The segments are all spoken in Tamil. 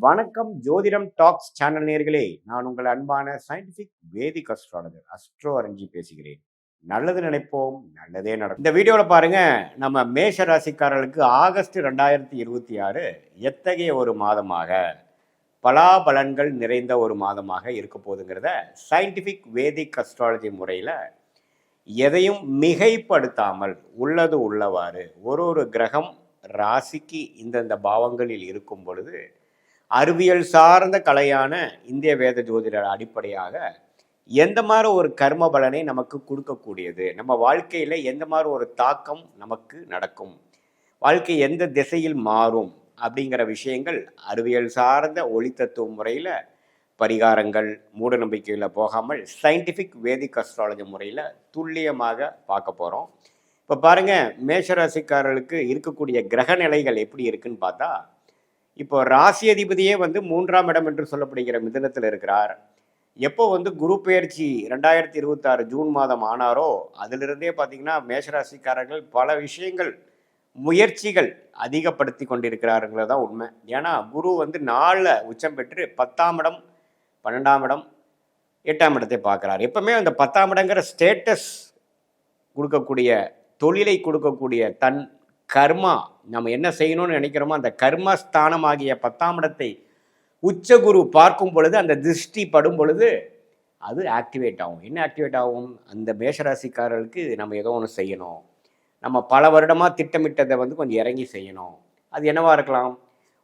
வணக்கம் ஜோதிடம் டாக்ஸ் சேனல் நேர்களே, நான் உங்கள் அன்பான சயின்டிபிக் வேதிக் அஸ்ட்ராலஜர் அஸ்ட்ரோ அரஞ்சி பேசுகிறேன். நல்லது நினைப்போம், நல்லதே நடக்கும். இந்த வீடியோவில் பாருங்க, நம்ம மேஷ ராசிக்காரர்களுக்கு ஆகஸ்ட் 2026 எத்தகைய ஒரு மாதமாக பலாபலன்கள் நிறைந்த ஒரு மாதமாக இருக்க போகுதுங்கிறத சயின்டிபிக் வேதிக் அஸ்ட்ராலஜி முறையில் எதையும் மிகைப்படுத்தாமல் உள்ளது உள்ளவாறு ஒரு கிரகம் ராசிக்கு இந்தந்த பாவங்களில் இருக்கும் பொழுது அறிவியல் சார்ந்த கலையான இந்திய வேத ஜோதிடர் அடிப்படையாக எந்த மாதிரி ஒரு கர்ம பலனை நமக்கு கொடுக்கக்கூடியது, நம்ம வாழ்க்கையில் எந்த மாதிரி ஒரு தாக்கம் நமக்கு நடக்கும், வாழ்க்கை எந்த திசையில் மாறும் அப்படிங்கிற விஷயங்கள் அறிவியல் சார்ந்த ஒளித்தத்துவ முறையில் பரிகாரங்கள் மூட நம்பிக்கையில் போகாமல் சயின்டிஃபிக் வேதிக் அஸ்ட்ராலஜி முறையில் துல்லியமாக பார்க்க போகிறோம். இப்போ பாருங்கள், மேஷராசிக்காரர்களுக்கு இருக்கக்கூடிய கிரக நிலைகள் எப்படி இருக்குன்னு பார்த்தா, இப்போ ராசி அதிபதியே வந்து 3ஆம் இடம் என்று சொல்லப்படுகிற மிதுனத்தில் இருக்கிறார். எப்போ வந்து குரு பெயர்ச்சி 2026 ஜூன் மாதம் ஆனாரோ அதிலிருந்தே பார்த்தீங்கன்னா மேஷராசிக்காரர்கள் பல விஷயங்கள் முயற்சிகள் அதிகப்படுத்தி கொண்டிருக்கிறாருங்கிறது தான் உண்மை. ஏன்னா குரு வந்து 4 உச்சம் பெற்று 10ஆம் இடம் 12ஆம் இடம் 8ஆம் இடத்தை பார்க்குறாரு. எப்பவுமே அந்த 10ஆம் இடங்கிற ஸ்டேட்டஸ் கொடுக்கக்கூடிய, தொழிலை கொடுக்கக்கூடிய, தன் கர்மா நம்ம என்ன செய்யணும்னு நினைக்கிறோமோ அந்த கர்மஸ்தானமாகிய 10ஆம் இடத்தை உச்சகுரு பார்க்கும் பொழுது, அந்த திருஷ்டி படும் பொழுது அது ஆக்டிவேட் ஆகும். என்ன ஆக்டிவேட் ஆகும்? அந்த மேஷராசிக்காரர்களுக்கு நம்ம ஏதோ ஒன்று செய்யணும், நம்ம பல வருடமாக திட்டமிட்டதை வந்து கொஞ்சம் இறங்கி செய்யணும். அது என்னவா இருக்கலாம்?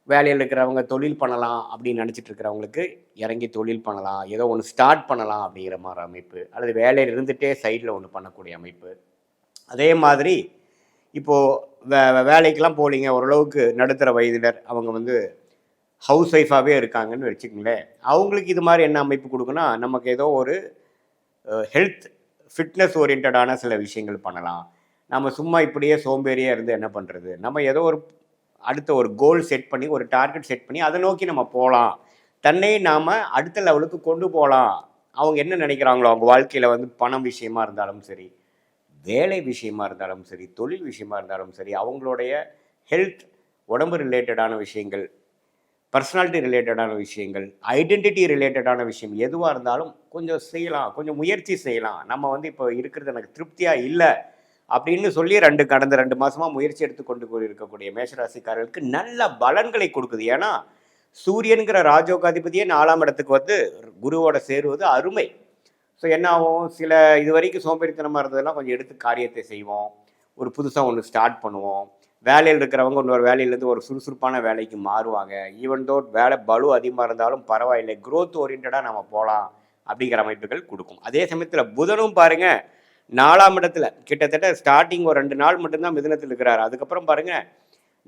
வேலையில் இருக்கிறவங்க தொழில் பண்ணலாம் அப்படின்னு நினச்சிட்டு இருக்கிறவங்களுக்கு இறங்கி தொழில் பண்ணலாம், ஏதோ ஒன்று ஸ்டார்ட் பண்ணலாம் அப்படிங்கிற மாதிரி அமைப்பு, அல்லது வேலையில் இருந்துகிட்டே சைடில் ஒன்று பண்ணக்கூடிய அமைப்பு. அதே மாதிரி இப்போது வேலைக்கெல்லாம் போகலிங்க, ஓரளவுக்கு நடுத்தர வயதினர், அவங்க வந்து ஹவுஸ் ஒய்ஃபாகவே இருக்காங்கன்னு வச்சுக்கங்களேன், அவங்களுக்கு இது மாதிரி என்ன அமைப்பு கொடுக்குன்னா, நமக்கு ஏதோ ஒரு ஹெல்த் ஃபிட்னஸ் ஓரியன்டான சில விஷயங்கள் பண்ணலாம். நம்ம சும்மா இப்படியே சோம்பேறியாக இருந்து என்ன பண்ணுறது, நம்ம ஏதோ ஒரு அடுத்த ஒரு கோல் செட் பண்ணி, ஒரு டார்கெட் செட் பண்ணி அதை நோக்கி நம்ம போகலாம், தன்னை நாம் அடுத்த லெவலுக்கு கொண்டு போகலாம். அவங்க என்ன நினைக்கிறாங்களோ, அவங்க வாழ்க்கையில் வந்து பணம் விஷயமா இருந்தாலும் சரி, வேலை விஷயமா இருந்தாலும் சரி, தொழில் விஷயமா இருந்தாலும் சரி, அவங்களுடைய ஹெல்த், உடம்பு ரிலேட்டடான விஷயங்கள், பர்சனாலிட்டி ரிலேட்டடான விஷயங்கள், ஐடென்டிட்டி ரிலேட்டடான விஷயம் எதுவாக இருந்தாலும் கொஞ்சம் செய்யலாம், கொஞ்சம் முயற்சி செய்யலாம். நம்ம வந்து இப்போ இருக்கிறது எனக்கு திருப்தியாக இல்லை அப்படின்னு சொல்லி கடந்த 2 மாதமாக முயற்சி எடுத்துக்கொண்டு இருக்கக்கூடிய மேஷராசிக்காரர்களுக்கு நல்ல பலன்களை கொடுக்குது. ஏன்னா சூரியன்கிற ராஜோகாதிபதியே 4ஆம் இடத்துக்கு வந்து குருவோட சேருவது அருமை. ஸோ என்ன ஆகும்? சில இது வரைக்கும் சோம்பேறித்தனமாக இருந்ததெல்லாம் கொஞ்சம் எடுத்து காரியத்தை செய்வோம், ஒரு புதுசாக ஒன்று ஸ்டார்ட் பண்ணுவோம். வேலையில் இருக்கிறவங்க இன்னொரு வேலையிலேருந்து ஒரு சுறுசுறுப்பான வேலைக்கு மாறுவாங்க. ஈவன் தோ வேலை பலு அதிகமாக இருந்தாலும் பரவாயில்லை, க்ரோத் ஓரியன்டாக நம்ம போகலாம் அப்படிங்கிற அமைப்புகள் கொடுக்கும். அதே சமயத்தில் புதனும் பாருங்கள் 4ஆம் இடத்துல கிட்டத்தட்ட ஸ்டார்டிங் ஒரு 2 நாள் மட்டும்தான் மிதுனத்தில் இருக்கிறார். அதுக்கப்புறம் பாருங்கள்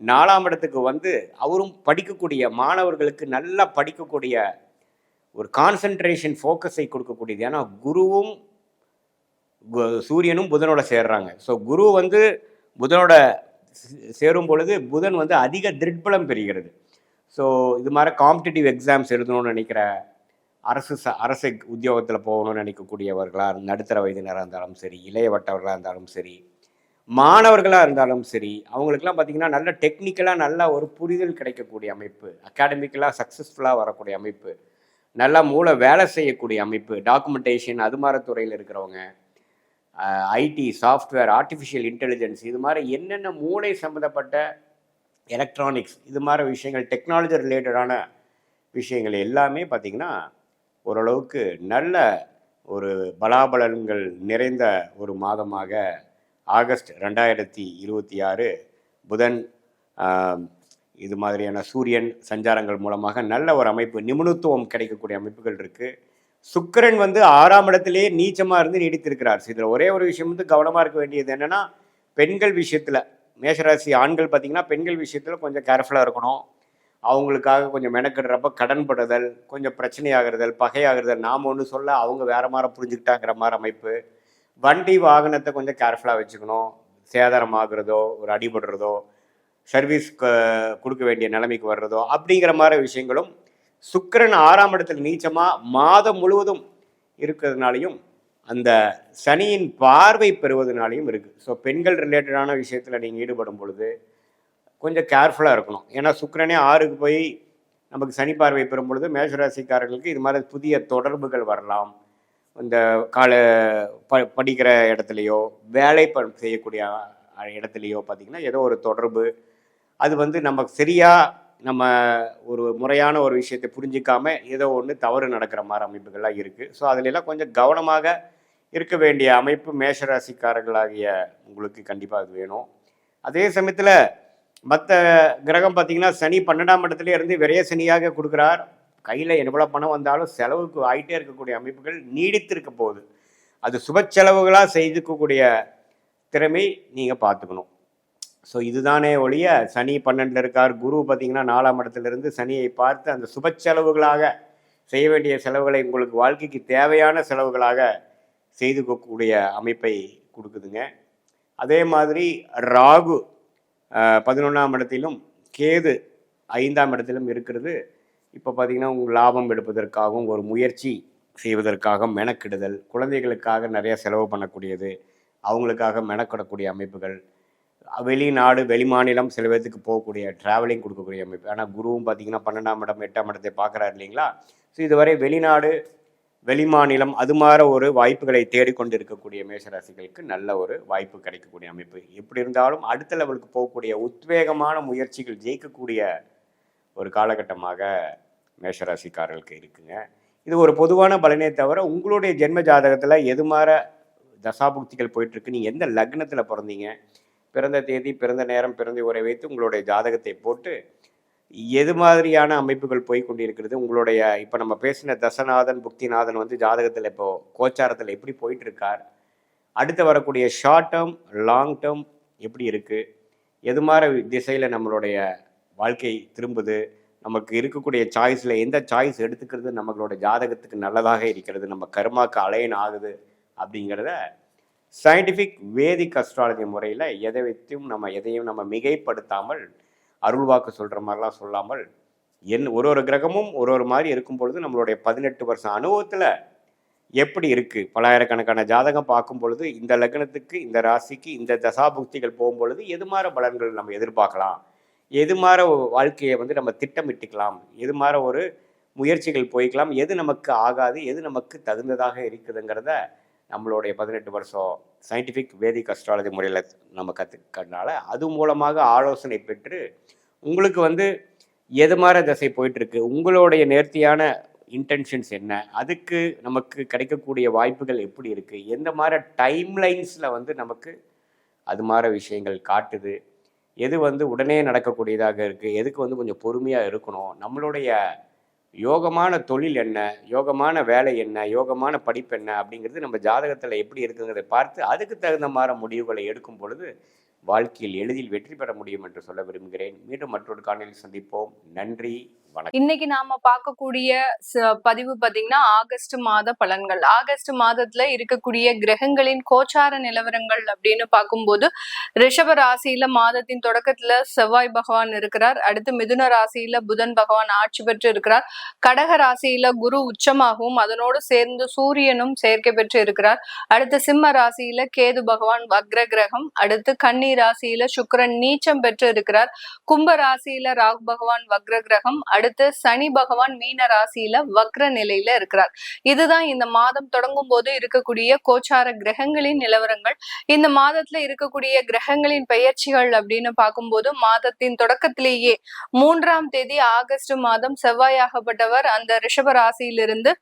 4ஆம் இடத்துக்கு வந்து அவரும் படிக்கக்கூடிய மாணவர்களுக்கு நல்லா படிக்கக்கூடிய ஒரு கான்சன்ட்ரேஷன் ஃபோக்கஸை கொடுக்கக்கூடியது. ஏன்னா குருவும் சூரியனும் புதனோட சேர்றாங்க. ஸோ குரு வந்து புதனோட சேரும் பொழுது புதன் வந்து அதிக திருட்பலம் பெறுகிறது. ஸோ இது மாதிரி காம்படிட்டிவ் எக்ஸாம்ஸ் எழுதணும்னு நினைக்கிற, அரசு உத்தியோகத்தில் போகணும்னு நினைக்கக்கூடியவர்களாக, நடுத்தர வயதினராக இருந்தாலும் சரி, இளையவட்டவர்களாக இருந்தாலும் சரி, மாணவர்களாக இருந்தாலும் சரி, அவங்களுக்கெல்லாம் பார்த்திங்கன்னா நல்ல டெக்னிக்கலாக நல்ல ஒரு புரிதல் கிடைக்கக்கூடிய அமைப்பு, அகாடமிக்கலாக சக்ஸஸ்ஃபுல்லாக வரக்கூடிய அமைப்பு, நல்லா மூளை வேலை செய்யக்கூடிய அமைப்பு, டாக்குமெண்டேஷன் அது மாதிரி துறையில் இருக்கிறவங்க, ஐடி, சாஃப்ட்வேர், ஆர்டிஃபிஷியல் இன்டெலிஜென்ஸ், இது மாதிரி என்னென்ன மூளை சம்மந்தப்பட்ட எலக்ட்ரானிக்ஸ், இது மாதிரி விஷயங்கள், டெக்னாலஜி ரிலேட்டடான விஷயங்கள் எல்லாமே பார்த்திங்கன்னா ஓரளவுக்கு நல்ல ஒரு பலாபலன்கள் நிறைந்த ஒரு மாதமாக ஆகஸ்ட் 2026 புதன் இது மாதிரியான சூரியன் சஞ்சாரங்கள் மூலமாக நல்ல ஒரு அமைப்பு, நிபுணத்துவம் கிடைக்கக்கூடிய அமைப்புகள் இருக்குது. சுக்கிரன் வந்து 6ஆம் இடத்திலே நீச்சமாக இருந்து நீடித்திருக்கிறார். இதில் ஒரே ஒரு விஷயம் வந்து கவனமாக இருக்க வேண்டியது என்னென்னா, பெண்கள் விஷயத்தில், மேஷராசி ஆண்கள் பார்த்திங்கன்னா பெண்கள் விஷயத்தில் கொஞ்சம் கேர்ஃபுல்லாக இருக்கணும். அவங்களுக்காக கொஞ்சம் மெனக்கிடுறப்ப கடன் படுதல், கொஞ்சம் பிரச்சனையாகிறதல், பகையாகிறதல், நாம் ஒன்று சொல்ல அவங்க வேறு மாதிரி புரிஞ்சுக்கிட்டாங்கிற மாதிரி அமைப்பு. வண்டி வாகனத்தை கொஞ்சம் கேர்ஃபுல்லாக வச்சுக்கணும். சேதாரம் ஆகுறதோ, ஒரு அடிபடுறதோ, சர்வீஸ் கொடுக்க வேண்டிய நிலைமைக்கு வர்றதோ அப்படிங்கிற மாதிரி விஷயங்களும் சுக்கிரன் 6ஆம் இடத்துல நீச்சமாக மாதம் முழுவதும் இருக்கிறதுனாலையும் அந்த சனியின் பார்வை பெறுவதனாலையும் இருக்குது. ஸோ பெண்கள் ரிலேட்டடான விஷயத்தில் நீங்கள் ஈடுபடும் பொழுது கொஞ்சம் கேர்ஃபுல்லாக இருக்கணும். ஏன்னா சுக்கிரனே 6க்கு போய் நமக்கு சனி பார்வை பெறும் பொழுது மேஷராசிக்காரர்களுக்கு இது மாதிரி புதிய தொடர்புகள் வரலாம். இந்த படிக்கிற இடத்துலையோ, வேலை செய்யக்கூடிய இடத்துலையோ பார்த்தீங்கன்னா ஏதோ ஒரு தொடர்பு, அது வந்து நமக்கு நம்ம ஒரு முறையான ஒரு விஷயத்தை புரிஞ்சிக்காம ஏதோ ஒன்று தவறு நடக்கிற மாதிரி அமைப்புகள்லாம் இருக்குது. ஸோ அதிலெல்லாம் கொஞ்சம் கவனமாக இருக்க வேண்டிய அமைப்பு மேஷராசிக்காரர்களாகிய உங்களுக்கு கண்டிப்பாக அது வேணும். அதே சமயத்தில் மற்ற கிரகம் பார்த்தீங்கன்னா சனி 12ஆம் இடத்துல இருந்து விரைய சனியாக கொடுக்குறார். கையில் எவ்வளோ பணம் வந்தாலும் செலவுக்கு ஆகிட்டே இருக்கக்கூடிய அமைப்புகள் நீடித்திருக்க போகுது. அது சுப செலவுகளாக செய்துக்கக்கூடிய திறமை நீங்கள் பார்த்துக்கணும். ஸோ இதுதானே ஒழிய சனி 12 இருக்கார். குரு பார்த்தீங்கன்னா 4ஆம் இடத்துலேருந்து சனியை பார்த்து அந்த சுப செலவுகளாக செய்ய வேண்டிய செலவுகளை உங்களுக்கு வாழ்க்கைக்கு தேவையான செலவுகளாக செய்துக்கக்கூடிய அமைப்பை கொடுக்குதுங்க. அதே மாதிரி ராகு 11ஆம் இடத்திலும் கேது 5ஆம் இடத்திலும் இருக்கிறது. இப்போ பார்த்தீங்கன்னா உங்கள் லாபம் எடுப்பதற்காகவும் ஒரு முயற்சி செய்வதற்காக மெனக்கிடுதல், குழந்தைகளுக்காக நிறைய செலவு பண்ணக்கூடியது, அவங்களுக்காக மெனக்கிடக்கூடிய அமைப்புகள், வெளிநாடு வெளிமாநிலம் சில பேர்த்துக்கு போகக்கூடிய ட்ராவலிங் கொடுக்கக்கூடிய அமைப்பு. ஆனால் குருவும் பார்த்தீங்கன்னா 12ஆம் இடம் 8ஆம் இடத்தை பார்க்குறாரு இல்லைங்களா? ஸோ இதுவரை வெளிநாடு வெளிமாநிலம் அது மாதிரி ஒரு வாய்ப்புகளை தேடிக்கொண்டு இருக்கக்கூடிய மேஷராசிகளுக்கு நல்ல ஒரு வாய்ப்பு கிடைக்கக்கூடிய அமைப்பு. எப்படி இருந்தாலும் அடுத்த லெவலுக்கு போகக்கூடிய உத்வேகமான முயற்சிகள் ஜெயிக்கக்கூடிய ஒரு காலகட்டமாக மேஷராசிக்காரர்களுக்கு இருக்குங்க. இது ஒரு பொதுவான பலனே தவிர உங்களுடைய ஜென்ம ஜாதகத்தில் எது மாதிரி தசாபுக்திகள் போயிட்டுருக்கு, நீங்கள் எந்த லக்னத்தில் பிறந்தீங்க, பிறந்த தேதி, பிறந்த நேரம், பிறந்த உரை வைத்து உங்களுடைய ஜாதகத்தை போட்டு எது மாதிரியான அமைப்புகள் போய் கொண்டிருக்கிறது, உங்களுடைய இப்போ நம்ம பேசின தசநாதன் புக்திநாதன் வந்து ஜாதகத்தில் இப்போ கோச்சாரத்தில் எப்படி போயிட்டு இருக்கார், அடுத்து வரக்கூடிய ஷார்ட் டேர்ம் லாங் டேர்ம் எப்படி இருக்குது, எது மாதிரி திசையில் நம்மளுடைய வாழ்க்கை திரும்புது, நமக்கு இருக்கக்கூடிய சாய்ஸில் எந்த சாய்ஸ் எடுத்துக்கிறது நம்மளோட ஜாதகத்துக்கு நல்லதாக இருக்கிறது, நம்ம கர்மாக்கு அலைன் ஆகுது அப்படிங்கிறத சயின்டிஃபிக் வேதிக் அஸ்ட்ராலஜி முறையில் எதையும் நம்ம மிகைப்படுத்தாமல் அருள்வாக்கு சொல்கிற மாதிரிலாம் சொல்லாமல் ஒரு கிரகமும் ஒரு மாதிரி இருக்கும் பொழுது நம்மளுடைய 18 வருஷம் அனுபவத்தில் எப்படி இருக்குது, பலாயிரக்கணக்கான ஜாதகம் பார்க்கும் பொழுது இந்த லக்னத்துக்கு இந்த ராசிக்கு இந்த தசாபுக்திகள் போகும்பொழுது எது மாதிரி பலன்கள் நம்ம எதிர்பார்க்கலாம், எது மாதிரி வாழ்க்கையை வந்து நம்ம திட்டமிட்டுக்கலாம், எது மாதிரி ஒரு முயற்சிகள் போய்க்கலாம், எது நமக்கு ஆகாது, எது நமக்கு தகுந்ததாக இருக்குதுங்கிறத நம்மளுடைய 18 வருஷம் சயின்டிஃபிக் வேதிக் அஸ்ட்ராலஜி முறையில் நம்ம கற்றுக்கிறதுனால அது மூலமாக ஆலோசனை பெற்று உங்களுக்கு வந்து எது மாதிரி தசை போயிட்டுருக்கு, உங்களுடைய நேர்த்தியான இன்டென்ஷன்ஸ் என்ன, அதுக்கு நமக்கு கிடைக்கக்கூடிய வாய்ப்புகள் எப்படி இருக்குது, எந்த மாதிரி டைம்லைன்ஸில் வந்து நமக்கு அது மாதிரி விஷயங்கள் காட்டுது, எது வந்து உடனே நடக்கக்கூடியதாக இருக்குது, எதுக்கு வந்து கொஞ்சம் பொறுமையாக இருக்கணும், நம்மளுடைய யோகமான தொழில் என்ன, யோகமான வேலை என்ன, யோகமான படிப்பு என்ன அப்படிங்கிறது நம்ம ஜாதகத்தில் எப்படி இருக்குங்கிறதை பார்த்து அதுக்கு தகுந்த மாதிரி முடிவுகளை எடுக்கும் பொழுது வாழ்க்கையில் எளிதில் வெற்றி பெற முடியும் என்று சொல்ல விரும்புகிறேன். மீண்டும் மற்றொரு காணொளியில் சந்திப்போம். நன்றி, வணக்கம். இன்னைக்கு நாம பார்க்கக்கூடிய பதிவு பாத்தீங்கன்னா ஆகஸ்ட் மாத பலன்கள். ஆகஸ்ட் மாதத்துல இருக்கக்கூடிய கிரகங்களின் கோச்சார நிலவரங்கள் அப்படின்னு பார்க்கும்போது ரிஷப ராசியில மாதத்தின் தொடக்கத்துல செவ்வாய் பகவான் இருக்கிறார். அடுத்து மிதுன ராசியில புதன் பகவான் ஆட்சி பெற்று இருக்கிறார். கடக ராசியில குரு உச்சமாகவும் அதனோடு சேர்ந்து சூரியனும் சேர்க்கை பெற்று இருக்கிறார். அடுத்து சிம்ம ராசியில கேது பகவான் வக்ர கிரகம். அடுத்து கன்னி ராசியில சுக்கிரன் நீச்சம் பெற்று இருக்கிறார். கும்ப ராசியில ராகு பகவான் வக்ர கிரகம். அடுத்து சனி பகவான் மீன ராசியில வக்ர நிலையில இருக்கிறார். இதுதான் இந்த மாதம் தொடங்கும் போது இருக்கக்கூடிய கோச்சார கிரகங்களின் நிலவரங்கள். இந்த மாதத்துல இருக்கக்கூடிய கிரகங்களின் பெயர்ச்சிகள் அப்படின்னு பார்க்கும்போது மாதத்தின் தொடக்கத்திலேயே 3ஆம் தேதி ஆகஸ்ட் மாதம் செவ்வாயாகப்பட்டவர் அந்த ரிஷப ராசியிலிருந்து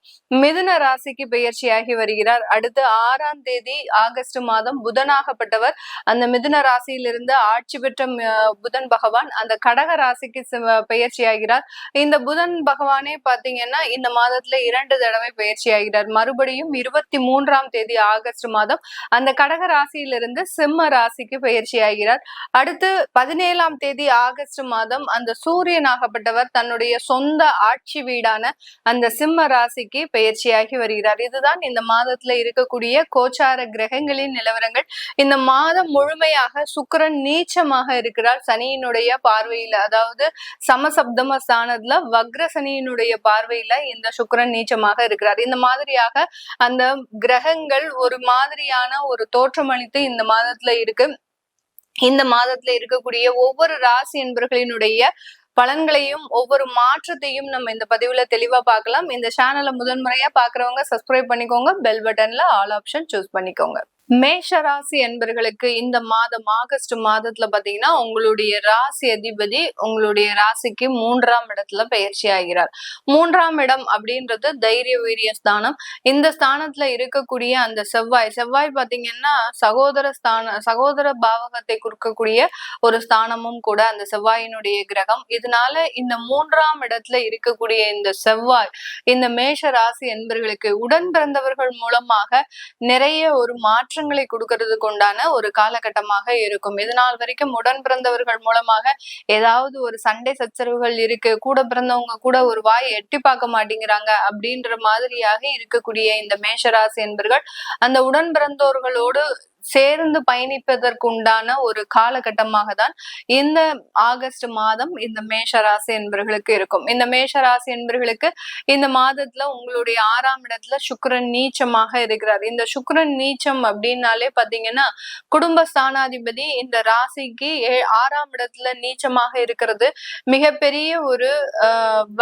மிதுன ராசிக்கு பெயர்ச்சியாகி வருகிறார். அடுத்து 6ஆம் தேதி ஆகஸ்ட் மாதம் புதனாகப்பட்டவர் அந்த மிதுன ராசியிலிருந்து ஆட்சி பெற்ற புதன் பகவான் அந்த கடக ராசிக்கு பெயர்ச்சி ஆகிறார். இந்த புதன் பகவானே பாத்தீங்கன்னா இந்த மாதத்துல 2 தடவை பெயர்ச்சி ஆகிறார். மறுபடியும் 23ஆம் தேதி ஆகஸ்ட் மாதம் அந்த கடக ராசியிலிருந்து சிம்ம ராசிக்கு பெயர்ச்சி ஆகிறார். அடுத்து 17ஆம் தேதி ஆகஸ்ட் மாதம் அந்த சூரியனாகப்பட்டவர் தன்னுடைய சொந்த ஆட்சி வீடான அந்த சிம்ம ராசிக்கு பெயர்ச்சியாகி வருகிறார். இதுதான் இந்த மாதத்துல இருக்கக்கூடிய கோச்சார கிரகங்களின் நிலவரங்கள். இந்த மாதம் முழுமையாக சுக்கிரன் நீச்சமாக இருக்கிறார் சனியினுடைய பார்வையில, அதாவது சமசப்தம ஸ்தானத்துல வக்ர சனியினுடைய பார்வையில இந்த சுக்கிரன் நீச்சமாக இருக்கிறார். இந்த மாதிரியாக அந்த கிரகங்கள் ஒரு மாதிரியான ஒரு தோற்றமளித்து இந்த மாதத்துல இருக்கு. இந்த மாதத்துல இருக்கக்கூடிய ஒவ்வொரு ராசி என்பர்களினுடைய பலன்களையும் ஒவ்வொரு மாற்றத்தையும் நம்ம இந்த பதிவுல தெளிவா பார்க்கலாம். இந்த சேனலை முதன்முறையா பாக்குறவங்க சப்ஸ்கிரைப் பண்ணிக்கோங்க. பெல் பட்டன்ல ஆல் ஆப்ஷன் சூஸ் பண்ணிக்கோங்க. மேஷ ராசி என்பர்களுக்கு இந்த மாதம் ஆகஸ்ட் மாதத்துல பாத்தீங்கன்னா உங்களுடைய ராசி அதிபதி உங்களுடைய ராசிக்கு 3ஆம் இடத்துல பயிற்சி ஆகிறார். 3ஆம் இடம் அப்படின்றது தைரிய வீரிய ஸ்தானம். இந்த ஸ்தானத்துல இருக்கக்கூடிய அந்த செவ்வாய் பாத்தீங்கன்னா சகோதர பாவகத்தை கொடுக்கக்கூடிய ஒரு ஸ்தானமும் கூட அந்த செவ்வாயினுடைய கிரகம். இதனால இந்த 3ஆம் இடத்துல இருக்கக்கூடிய இந்த செவ்வாய் இந்த மேஷ ராசி என்பர்களுக்கு உடன் பிறந்தவர்கள் மூலமாக நிறைய ஒரு மாற்றங்களை கொடுக்கறதுக்கு உண்டான ஒரு காலகட்டமாக இருக்கும். இதனால் வரைக்கும் உடன் பிறந்தவர்கள் மூலமாக ஏதாவது ஒரு சண்டை சச்சரவுகள் இருக்கு, கூட பிறந்தவங்க கூட ஒரு வாயை எட்டி பார்க்க மாட்டேங்கிறாங்க அப்படின்ற மாதிரியாக இருக்கக்கூடிய இந்த மேஷராசி என்பர்கள் அந்த உடன் பிறந்தோர்களோடு சேர்ந்து பயணிப்பதற்கு உண்டான ஒரு காலகட்டமாக தான் இந்த ஆகஸ்ட் மாதம் இந்த மேஷ ராசி என்பர்களுக்கு இருக்கும். இந்த மேஷ ராசி என்பர்களுக்கு இந்த மாதத்துல உங்களுடைய 6ஆம் இடத்துல சுக்கிரன் நீச்சமாக இருக்கிறார். இந்த சுக்கிரன் நீச்சம் அப்படின்னாலே பாத்தீங்கன்னா குடும்ப ஸ்தானாதிபதி இந்த ராசிக்கு 6ஆம் இடத்துல நீச்சமாக இருக்கிறது மிகப்பெரிய ஒரு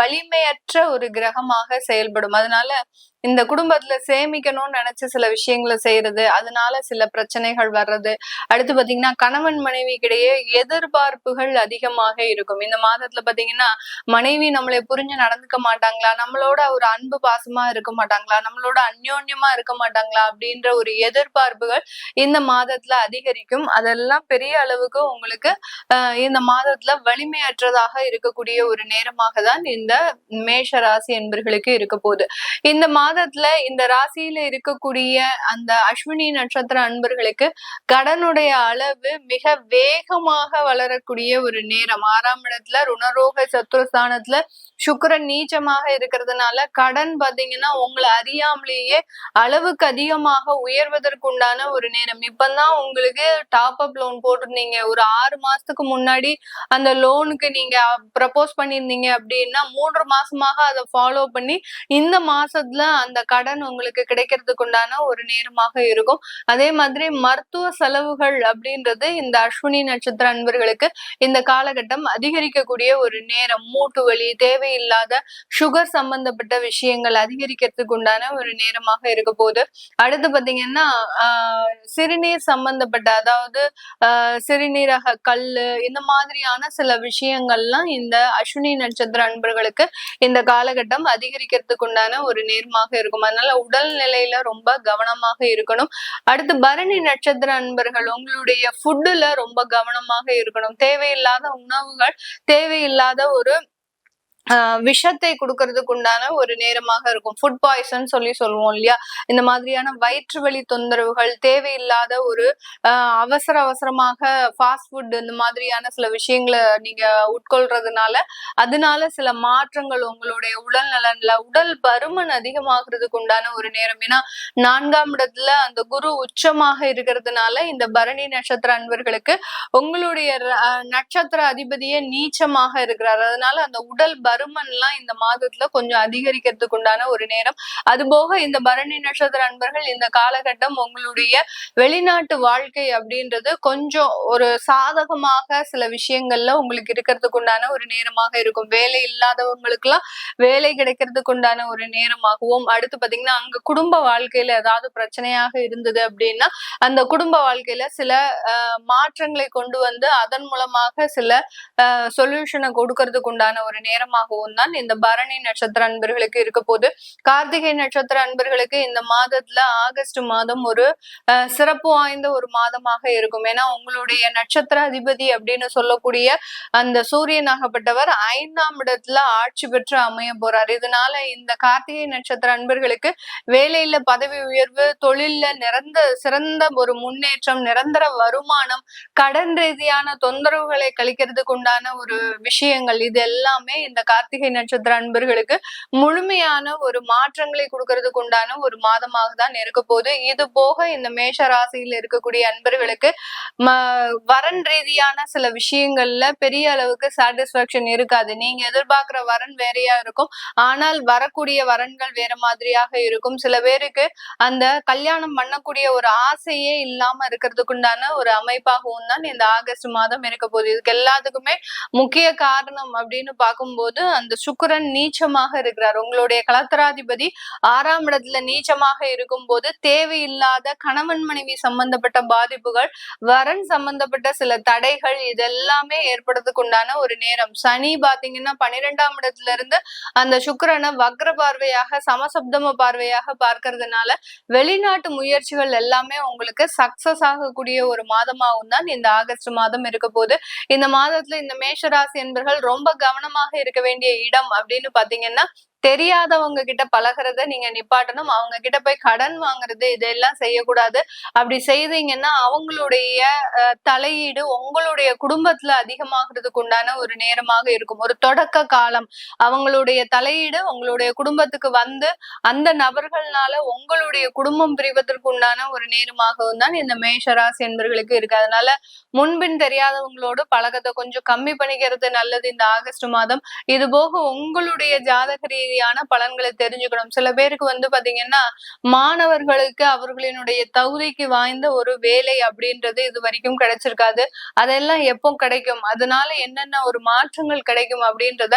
வலிமையற்ற ஒரு கிரகமாக செயல்படும். அதனால இந்த குடும்பத்துல சேமிக்கணும்னு நினைச்சு சில விஷயங்களை செய்யறது, அதனால சில பிரச்சனைகள் வர்றது. அடுத்து பாத்தீங்கன்னா கணவன் மனைவிக்கிடையே எதிர்பார்ப்புகள் அதிகமாக இருக்கும். இந்த மாதத்துல பாத்தீங்கன்னா மனைவி நம்மளை புரிஞ்சு நடந்துக்க மாட்டாங்களா, நம்மளோட ஒரு அன்பு பாசமா இருக்க மாட்டாங்களா, நம்மளோட அந்யோன்யமா இருக்க மாட்டாங்களா அப்படின்ற ஒரு எதிர்பார்ப்புகள் இந்த மாதத்துல அதிகரிக்கும். அதெல்லாம் பெரிய அளவுக்கு உங்களுக்கு இந்த மாதத்துல வலிமையற்றதாக இருக்கக்கூடிய ஒரு நேரமாக தான் இந்த மேஷ ராசி என்பர்களுக்கு இருக்க போகுது. இந்த மாதத்துல இந்த ராசியில இருக்கக்கூடிய அந்த அஸ்வினி நட்சத்திர அன்பர்களுக்கு கடனுடைய அளவு மிக வேகமாக வளரக்கூடிய ஒரு நேரம். 6ஆம் இடத்துல ருணரோக சத்துருஸ்தானத்துல சுக்கிரன் நீச்சமாக இருக்கிறதுனால கடன் பாத்தீங்கன்னா உங்களை அறியாமலேயே அளவுக்கு அதிகமாக உயர்வதற்குண்டான ஒரு நேரம். இப்பதான் உங்களுக்கு டாப் அப் லோன் போட்டிருந்தீங்க, ஒரு 6 மாசத்துக்கு முன்னாடி அந்த லோனுக்கு நீங்க ப்ரப்போஸ் பண்ணியிருந்தீங்க அப்படின்னா 3 மாசமாக அதை ஃபாலோ பண்ணி இந்த மாசத்துல அந்த கடன் உங்களுக்கு கிடைக்கிறதுக்கு உண்டான ஒரு நேரமாக இருக்கும். அதே மாதிரி மருத்துவ செலவுகள் அப்படின்றது இந்த அஸ்வினி நட்சத்திர அன்பர்களுக்கு இந்த காலகட்டம் அதிகரிக்கக்கூடிய ஒரு நேரம். மூட்டு வலி, தேவையில்லாத சுகர் சம்பந்தப்பட்ட விஷயங்கள் அதிகரிக்கிறதுக்கு உண்டான ஒரு நேரமாக இருக்க போகுது. அடுத்து பாத்தீங்கன்னா சிறுநீர் சம்பந்தப்பட்ட, அதாவது சிறுநீரக கல்லு, இந்த மாதிரியான சில விஷயங்கள்லாம் இந்த அஸ்வினி நட்சத்திர அன்பர்களுக்கு இந்த காலகட்டம் அதிகரிக்கிறதுக்கு உண்டான ஒரு நேரமாக இருக்கும். அதனால உடல் நிலையில ரொம்ப கவனமாக இருக்கணும். அடுத்து பரணி நட்சத்திர அன்பர்கள் உங்களுடைய ஃபுட்டுல ரொம்ப கவனமாக இருக்கணும். தேவையில்லாத உணவுகள், தேவையில்லாத ஒரு விஷத்தை கொடுக்கறதுக்கு உண்டான ஒரு நேரமாக இருக்கும். ஃபுட் பாய்சன் சொல்லுவோம் இல்லையா, இந்த மாதிரியான வயிற்று வலி தொந்தரவுகள், தேவையில்லாத ஒரு அவசரமாக ஃபாஸ்ட் ஃபுட் இந்த மாதிரியான சில விஷயங்களை நீங்க உட்கொள்றதுனால அதனால சில மாற்றங்கள் உங்களுடைய உடல் நலன்ல, உடல் பருமன் அதிகமாகிறதுக்கு உண்டான ஒரு நேரம். ஏன்னா 4ஆம் இடத்துல அந்த குரு உச்சமாக இருக்கிறதுனால இந்த பரணி நட்சத்திர அன்பர்களுக்கு உங்களுடைய நட்சத்திர அதிபதியே நீச்சமாக இருக்கிறார். அதனால அந்த உடல் பருமன் எல்லாம் இந்த மாதத்துல கொஞ்சம் அதிகரிக்கிறதுக்கு உண்டான ஒரு நேரம். அது போக இந்த பரணி நட்சத்திர அன்பர்கள் இந்த காலகட்டம் உங்களுடைய வெளிநாட்டு வாழ்க்கை அப்படின்றது கொஞ்சம் ஒரு சாதகமாக சில விஷயங்கள்ல உங்களுக்கு இருக்கிறதுக்கு உண்டான ஒரு நேரமாக இருக்கும். வேலை இல்லாதவங்களுக்கு எல்லாம் வேலை கிடைக்கிறதுக்கு உண்டான ஒரு நேரமாகவும், அடுத்து பாத்தீங்கன்னா அங்க குடும்ப வாழ்க்கையில ஏதாவது பிரச்சனையாக இருந்தது அப்படின்னா அந்த குடும்ப வாழ்க்கையில சில மாற்றங்களை கொண்டு வந்து அதன் மூலமாக சில சொல்யூஷனை கொடுக்கறதுக்கு உண்டான ஒரு நேரமாகவும் தான் இந்த பரணி நட்சத்திர அன்பர்களுக்கு இருக்க போது. கார்த்திகை நட்சத்திர அன்பர்களுக்கு இந்த மாதத்துல ஆகஸ்ட் மாதம் ஒரு சிறப்பு வாய்ந்த ஒரு மாதமாக இருக்கும். ஏன்னா உங்களுடைய நட்சத்திர அதிபதி அப்படின்னு சொல்லக்கூடிய அந்த சூரியனாகப்பட்டவர் 5ஆம் இடத்துல ஆட்சி பெற்று அமைய போறார். இதனால இந்த கார்த்திகை நட்சத்திர அன்பர்களுக்கு வேலையில பதவி உயர்வு, தொழில்ல சிறந்த ஒரு முன்னேற்றம், நிரந்தர வருமானம், கடன் ரீதியான தொந்தரவுகளை கழிக்கிறதுக்கு உண்டான ஒரு விஷயங்கள், இது எல்லாமே இந்த கார்த்திகை நட்சத்திர அன்பர்களுக்கு முழுமையான ஒரு மாற்றங்களை கொடுக்கறதுக்கு உண்டான ஒரு மாதமாக தான் இருக்க போகுது. இது போக இந்த மேஷ ராசியில இருக்கக்கூடிய அன்பர்களுக்கு வரன் ரீதியான சில விஷயங்கள்ல பெரிய அளவுக்கு சாட்டிஸ்பாக்சன் இருக்காது. நீங்க எதிர்பார்க்கிற வரன் வேறையா இருக்கும், ஆனால் வரக்கூடிய வரன்கள் வேற மாதிரியாக இருக்கும். சில பேருக்கு அந்த கல்யாணம் பண்ணக்கூடிய ஒரு ஆசையே இல்லாம இருக்கிறதுக்கு உண்டான ஒரு அமைப்பாகவும் தான் இந்த ஆகஸ்ட் மாதம் இருக்க போகுது. இதுக்கு எல்லாத்துக்குமே முக்கிய காரணம் அப்படின்னு பார்க்கும்போது அந்த சுக்கிரன் நீச்சமாக இருக்கிறார். உங்களுடைய களத்திராதிபதி 6ஆம் இடத்துல நீச்சமாக இருக்கும் போது தேவையில்லாத கணவன் மனைவி சம்பந்தப்பட்ட பாதிப்புகள், வரன் சம்பந்தப்பட்ட சில தடைகள் இதெல்லாமே ஏற்படுறதுக்கு உண்டான ஒரு நேரம். சனி பாத்தீங்கன்னா 12ஆம் இடத்துல இருந்து அந்த சுக்கிரனை வக்ர பார்வையாக சமசப்தம பார்வையாக பார்க்கறதுனால வெளிநாட்டு முயற்சிகள் எல்லாமே உங்களுக்கு சக்சஸ் ஆகக்கூடிய ஒரு மாதமாகவும் தான் இந்த ஆகஸ்ட் மாதம் இருக்க போது. இந்த மாதத்துல இந்த மேஷராசி என்பர்கள் ரொம்ப கவனமாக இருக்க வேண்டிய இடம் அப்படின்னு பாத்தீங்கன்னா, தெரியாதவங்க கிட்ட பழகிறத நீங்க நிப்பாட்டணும். அவங்க கிட்ட போய் கடன் வாங்குறது இதெல்லாம் செய்யக்கூடாது. அப்படி செய்தீங்கன்னா அவங்களுடைய தலையீடு உங்களுடைய குடும்பத்துல அதிகமாகிறதுக்கு உண்டான ஒரு நேரமாக இருக்கும். ஒரு தொடக்க காலம். அவங்களுடைய தலையீடு உங்களுடைய குடும்பத்துக்கு வந்து அந்த நபர்கள்னால உங்களுடைய குடும்பம் பிரிவதற்கு உண்டான ஒரு நேரமாகவும் தான் இந்த மேஷராசி என்பர்களுக்கு இருக்கு. அதனால முன்பின் தெரியாதவங்களோடு பழக்கத்தை கொஞ்சம் கம்மி பண்ணிக்கிறது நல்லது இந்த ஆகஸ்ட் மாதம். இது போக உங்களுடைய ஜாதக ரீதியான பலன்களை தெரிஞ்சுக்கணும். சில பேருக்கு வந்து பாத்தீங்கன்னா, மாணவர்களுக்கு அவர்களினுடைய தகுதிக்கு வாய்ந்த ஒரு வேலை அப்படின்றது இது வரைக்கும் கிடைச்சிருக்காது. அதெல்லாம் எப்போ கிடைக்கும், அதனால என்னென்ன ஒரு மாற்றங்கள் கிடைக்கும் அப்படின்றத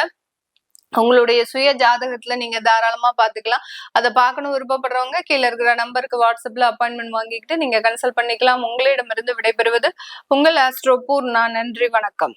உங்களுடைய சுய ஜாதகத்துல நீங்க தாராளமா பாத்துக்கலாம். அதை பார்க்கணும் விருப்பப்படுறவங்க கீழே இருக்கிற நம்பருக்கு வாட்ஸ்அப்ல அப்பாயின்மெண்ட் வாங்கிக்கிட்டு நீங்க கன்சல்ட் பண்ணிக்கலாம். உங்களிடமிருந்து விடைபெறுவது உங்கள் ஆஸ்ட்ரோ பூர்ணா. நன்றி, வணக்கம்.